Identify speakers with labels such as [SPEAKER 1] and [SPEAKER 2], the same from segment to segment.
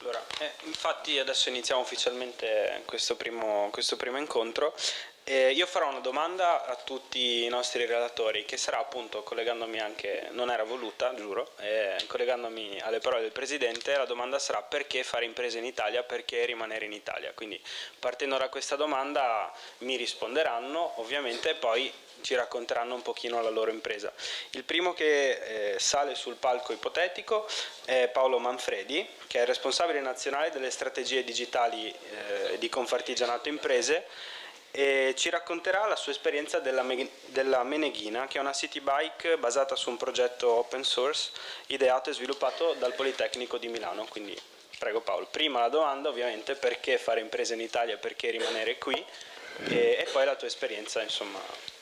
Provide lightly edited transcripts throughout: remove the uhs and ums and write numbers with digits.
[SPEAKER 1] Allora, infatti adesso iniziamo ufficialmente questo primo incontro. Io farò una domanda a tutti i nostri relatori, che sarà appunto, collegandomi anche, non era voluta, giuro, collegandomi alle parole del Presidente, la domanda sarà: perché fare imprese in Italia, perché rimanere in Italia? Quindi partendo da questa domanda mi risponderanno ovviamente e poi ci racconteranno un pochino la loro impresa. Il primo che sale sul palco ipotetico è Paolo Manfredi, che è il responsabile nazionale delle strategie digitali di Confartigianato Imprese, e ci racconterà la sua esperienza della Meneghina, che è una city bike basata su un progetto open source ideato e sviluppato dal Politecnico di Milano. Quindi prego Paolo, prima la domanda ovviamente: perché fare imprese in Italia, perché rimanere qui, e poi la tua esperienza, insomma.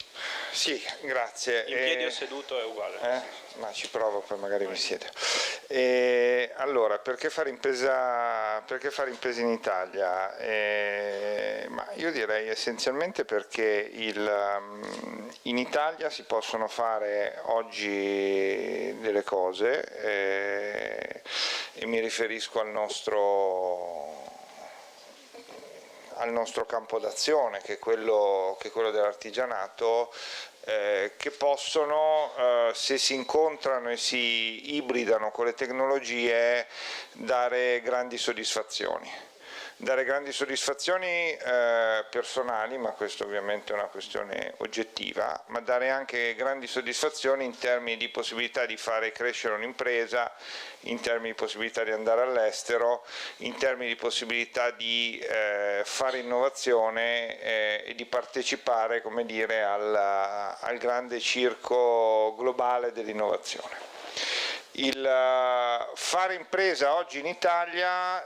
[SPEAKER 2] Sì, grazie.
[SPEAKER 1] In piedi o seduto è uguale.
[SPEAKER 2] Ma ci provo, poi magari mi siedo. Allora, perché fare impresa in Italia? Ma io direi essenzialmente perché in Italia si possono fare oggi delle cose, e mi riferisco al nostro campo d'azione, che è quello dell'artigianato, che possono, se si incontrano e si ibridano con le tecnologie, dare grandi soddisfazioni. Personali, ma questo ovviamente è una questione oggettiva, ma dare anche grandi soddisfazioni in termini di possibilità di fare crescere un'impresa, in termini di possibilità di andare all'estero, in termini di possibilità di fare innovazione e di partecipare, come dire, al grande circo globale dell'innovazione. Il fare impresa oggi in Italia,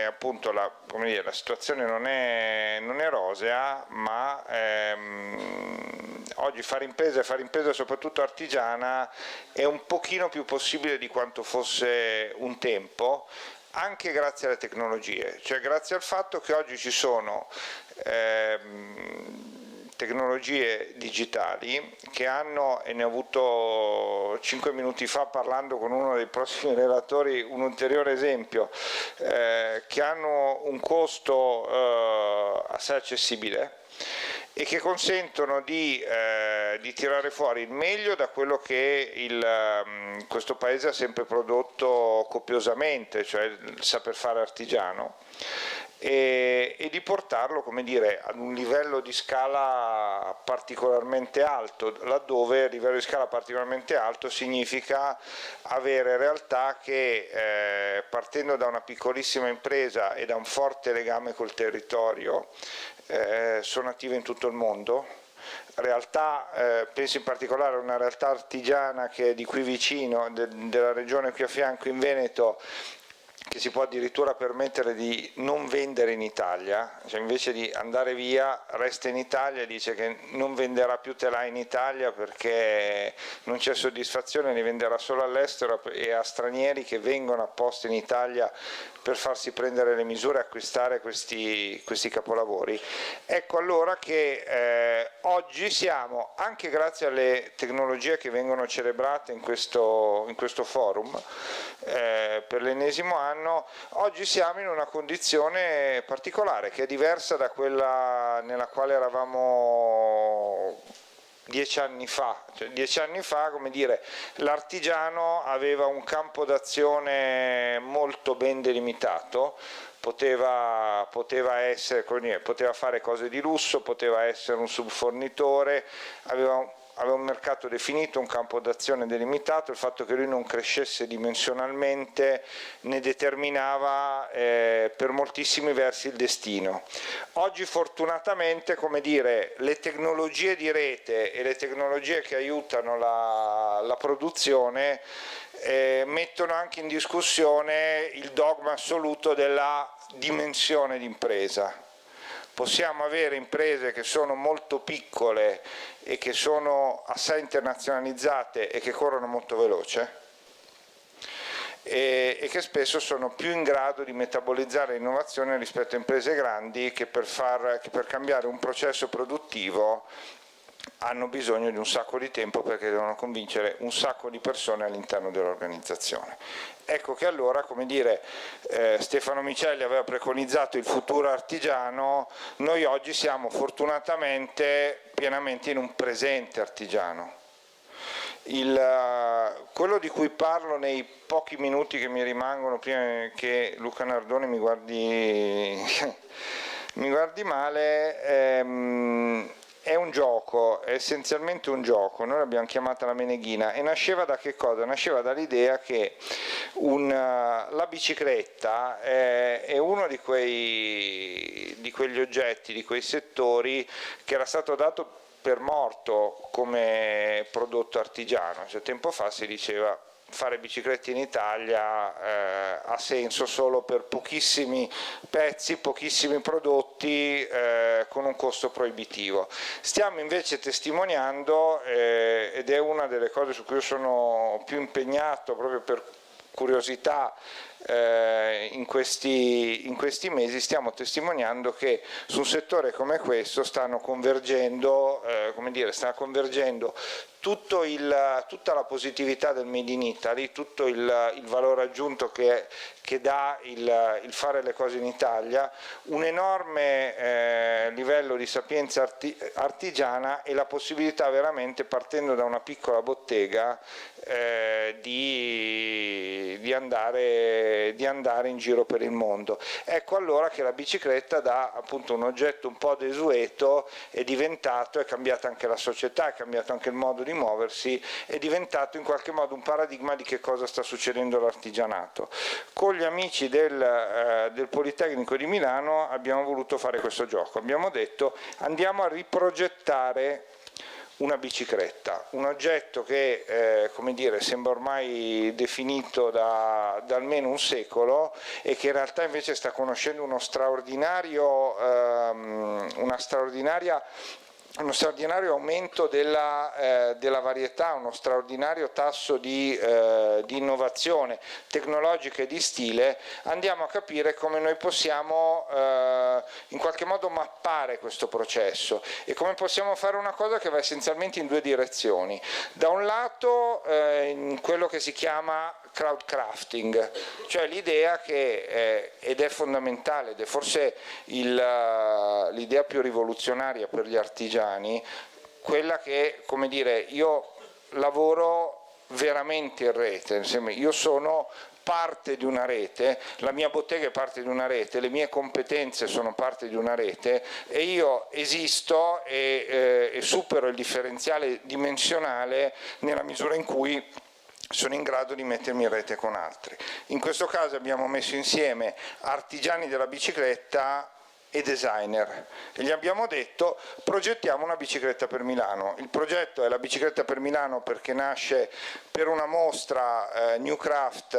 [SPEAKER 2] appunto la situazione non è rosea, ma oggi fare impresa soprattutto artigiana è un pochino più possibile di quanto fosse un tempo, anche grazie alle tecnologie, cioè grazie al fatto che oggi ci sono tecnologie digitali che hanno, e ne ho avuto 5 minuti fa parlando con uno dei prossimi relatori un ulteriore esempio, che hanno un costo assai accessibile e che consentono di tirare fuori il meglio da quello che questo paese ha sempre prodotto copiosamente, cioè il saper fare artigiano, e di portarlo, come dire, ad un livello di scala particolarmente alto, laddove il livello di scala particolarmente alto significa avere realtà che, partendo da una piccolissima impresa e da un forte legame col territorio, sono attive in tutto il mondo. Realtà, penso in particolare a una realtà artigiana che è di qui vicino, della regione qui a fianco in Veneto, che si può addirittura permettere di non vendere in Italia, cioè invece di andare via resta in Italia e dice che non venderà più telà in Italia perché non c'è soddisfazione, li venderà solo all'estero e a stranieri che vengono apposta in Italia per farsi prendere le misure e acquistare questi capolavori. Ecco allora che oggi siamo, anche grazie alle tecnologie che vengono celebrate in questo forum, per l'ennesimo anno, oggi siamo in una condizione particolare che è diversa da quella nella quale eravamo 10 anni fa. Cioè, 10 anni fa, come dire, l'artigiano aveva un campo d'azione molto ben delimitato, poteva fare cose di lusso, poteva essere un subfornitore, aveva un mercato definito, un campo d'azione delimitato. Il fatto che lui non crescesse dimensionalmente ne determinava per moltissimi versi il destino. Oggi fortunatamente, come dire, le tecnologie di rete e le tecnologie che aiutano la produzione mettono anche in discussione il dogma assoluto della dimensione d'impresa. Possiamo avere imprese che sono molto piccole e che sono assai internazionalizzate e che corrono molto veloce e che spesso sono più in grado di metabolizzare l'innovazione rispetto a imprese grandi che per cambiare un processo produttivo hanno bisogno di un sacco di tempo perché devono convincere un sacco di persone all'interno dell'organizzazione. Ecco che allora, come dire, Stefano Micelli aveva preconizzato il futuro artigiano, noi oggi siamo fortunatamente pienamente in un presente artigiano. Quello di cui parlo nei pochi minuti che mi rimangono prima che Luca Nardoni mi guardi male, è un gioco, è essenzialmente un gioco, noi l'abbiamo chiamata la Meneghina e nasceva da che cosa? Nasceva dall'idea che la bicicletta è uno di quegli oggetti, di quei settori che era stato dato per morto come prodotto artigiano, cioè tempo fa si diceva fare biciclette in Italia ha senso solo per pochissimi pezzi, pochissimi prodotti con un costo proibitivo. Stiamo invece testimoniando, ed è una delle cose su cui io sono più impegnato proprio per curiosità in questi mesi, stiamo testimoniando che su un settore come questo stanno convergendo, sta convergendo tutta la positività del Made in Italy, tutto il valore aggiunto che dà il fare le cose in Italia, un enorme livello di sapienza artigiana e la possibilità veramente, partendo da una piccola bottega, di andare in giro per il mondo. Ecco allora che la bicicletta, da appunto un oggetto un po' desueto, è cambiata anche la società, è cambiato anche il modo di muoversi, è diventato in qualche modo un paradigma di che cosa sta succedendo all'artigianato. Con gli amici del Politecnico di Milano abbiamo voluto fare questo gioco, abbiamo detto andiamo a riprogettare una bicicletta, un oggetto che sembra ormai definito da almeno un secolo e che in realtà invece sta conoscendo uno straordinario aumento della varietà, uno straordinario tasso di innovazione tecnologica e di stile. Andiamo a capire come noi possiamo in qualche modo mappare questo processo e come possiamo fare una cosa che va essenzialmente in due direzioni. Da un lato in quello che si chiama crowdcrafting, cioè l'idea che, ed è fondamentale, ed è forse l'idea più rivoluzionaria per gli artigiani, quella che, come dire, io lavoro veramente in rete, io sono parte di una rete, la mia bottega è parte di una rete, le mie competenze sono parte di una rete e io esisto e supero il differenziale dimensionale nella misura in cui sono in grado di mettermi in rete con altri. In questo caso abbiamo messo insieme artigiani della bicicletta e designer e gli abbiamo detto progettiamo una bicicletta per Milano. Il progetto è la bicicletta per Milano perché nasce per una mostra New Craft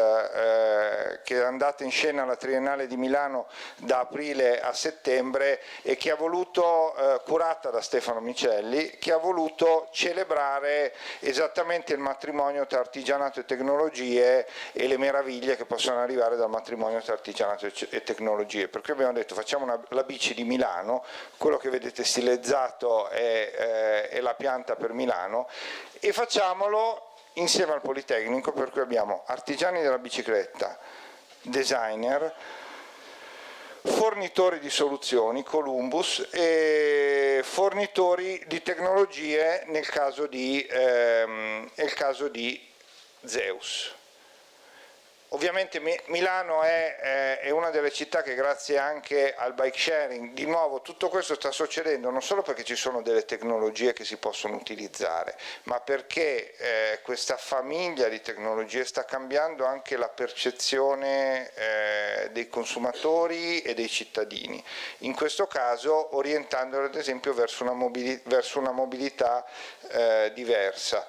[SPEAKER 2] che è andata in scena alla Triennale di Milano da aprile a settembre e che ha voluto, curata da Stefano Micelli, che ha voluto celebrare esattamente il matrimonio tra artigianato e tecnologie e le meraviglie che possono arrivare dal matrimonio tra artigianato e tecnologie. Per cui abbiamo detto facciamo la bici di Milano, quello che vedete stilizzato è la pianta per Milano e facciamolo insieme al Politecnico, per cui abbiamo artigiani della bicicletta, designer, fornitori di soluzioni, Columbus, e fornitori di tecnologie nel caso di Zeus. Ovviamente Milano è una delle città che grazie anche al bike sharing, di nuovo tutto questo sta succedendo non solo perché ci sono delle tecnologie che si possono utilizzare, ma perché questa famiglia di tecnologie sta cambiando anche la percezione dei consumatori e dei cittadini, in questo caso orientandolo ad esempio verso una mobilità diversa.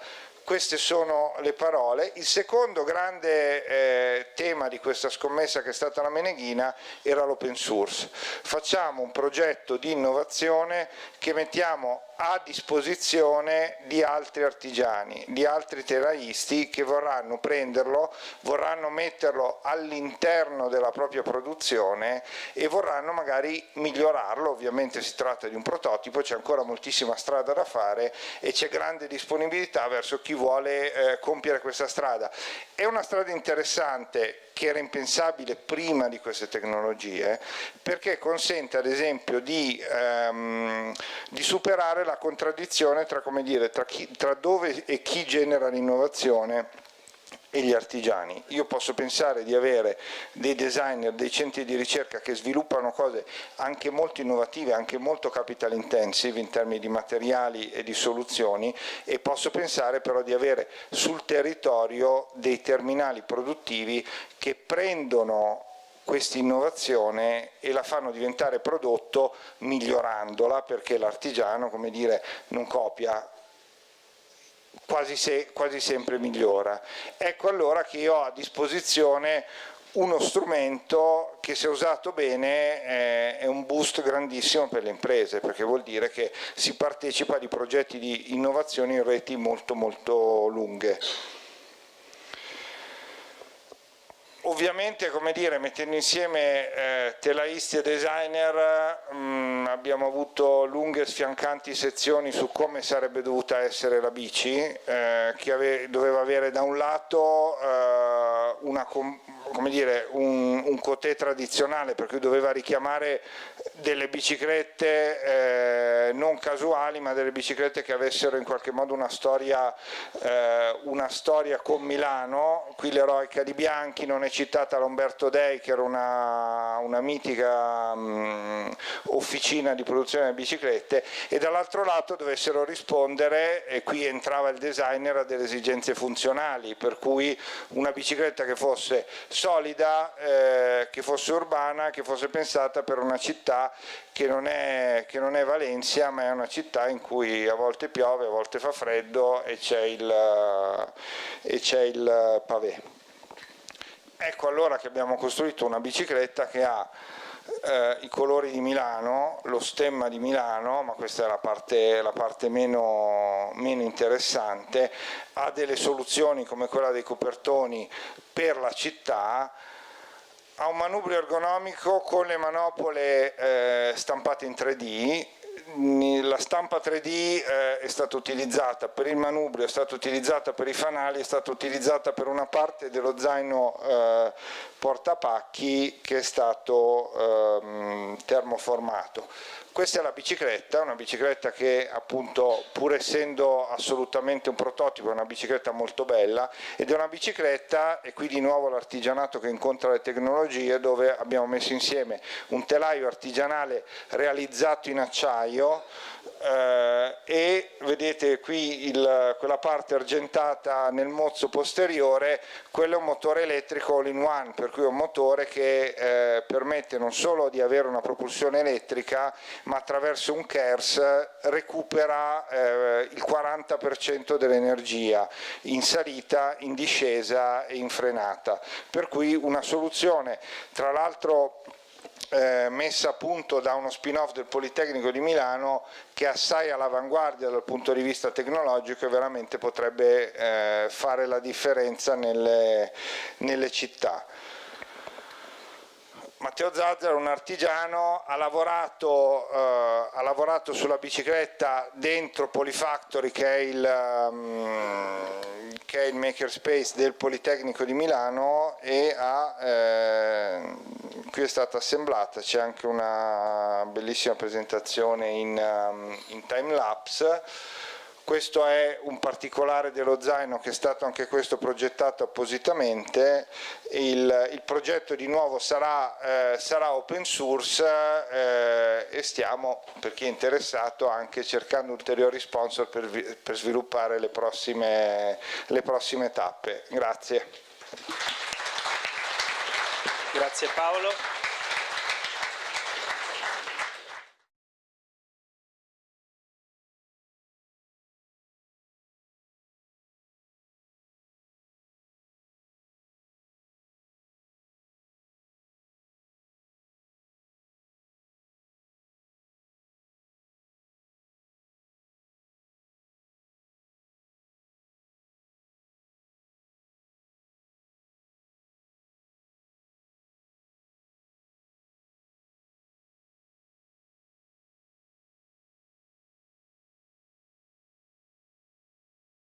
[SPEAKER 2] Queste sono le parole. Il secondo grande tema di questa scommessa che è stata la Meneghina era l'open source. Facciamo un progetto di innovazione che mettiamo a disposizione di altri artigiani, di altri telaisti che vorranno prenderlo, vorranno metterlo all'interno della propria produzione e vorranno magari migliorarlo. Ovviamente si tratta di un prototipo, c'è ancora moltissima strada da fare e c'è grande disponibilità verso chi vuole compiere questa strada. È una strada interessante che era impensabile prima di queste tecnologie, perché consente ad esempio di superare la contraddizione tra, come dire, tra dove e chi genera l'innovazione e gli artigiani. Io posso pensare di avere dei designer, dei centri di ricerca che sviluppano cose anche molto innovative, anche molto capital intensive in termini di materiali e di soluzioni, e posso pensare però di avere sul territorio dei terminali produttivi che prendono questa innovazione e la fanno diventare prodotto migliorandola, perché l'artigiano, come dire, non copia, quasi sempre migliora. Ecco allora che io ho a disposizione uno strumento che, se usato bene, è un boost grandissimo per le imprese, perché vuol dire che si partecipa di progetti di innovazione in reti molto molto lunghe. Ovviamente, come dire, mettendo insieme telaisti e designer abbiamo avuto lunghe e sfiancanti sezioni su come sarebbe dovuta essere la bici, che doveva avere da un lato un côté tradizionale, per cui doveva richiamare delle biciclette non casuali, ma delle biciclette che avessero in qualche modo una storia con Milano. Qui l'eroica di Bianchi, non è citata l'Umberto Dei, che era una mitica officina di produzione di biciclette, e dall'altro lato dovessero rispondere, e qui entrava il designer, a delle esigenze funzionali, per cui una bicicletta che fosse solida, che fosse urbana, che fosse pensata per una città che non è Valencia, ma è una città in cui a volte piove, a volte fa freddo e c'è il pavé. Ecco allora che abbiamo costruito una bicicletta che ha i colori di Milano, lo stemma di Milano, ma questa è la parte meno interessante, ha delle soluzioni come quella dei copertoni per la città, ha un manubrio ergonomico con le manopole stampate in 3D. La stampa 3D è stata utilizzata per il manubrio, è stata utilizzata per i fanali, è stata utilizzata per una parte dello zaino portapacchi che è stato termoformato. Questa è la bicicletta, una bicicletta che appunto, pur essendo assolutamente un prototipo, è una bicicletta molto bella, ed è una bicicletta, e qui di nuovo l'artigianato che incontra le tecnologie, dove abbiamo messo insieme un telaio artigianale realizzato in acciaio, e vedete qui quella parte argentata nel mozzo posteriore, quello è un motore elettrico all-in-one, per cui è un motore che permette non solo di avere una propulsione elettrica, ma attraverso un KERS recupera il 40% dell'energia in salita, in discesa e in frenata, per cui una soluzione tra l'altro messa a punto da uno spin-off del Politecnico di Milano, che è assai all'avanguardia dal punto di vista tecnologico e veramente potrebbe fare la differenza nelle città. Matteo Zazzaro, un artigiano, ha lavorato sulla bicicletta dentro Polifactory, che è il makerspace del Politecnico di Milano, e qui è stata assemblata. C'è anche una bellissima presentazione in time lapse. Questo è un particolare dello zaino che è stato anche questo progettato appositamente. Il progetto di nuovo sarà open source, e stiamo, per chi è interessato, anche cercando ulteriori sponsor per sviluppare le prossime tappe. Grazie.
[SPEAKER 1] Grazie Paolo.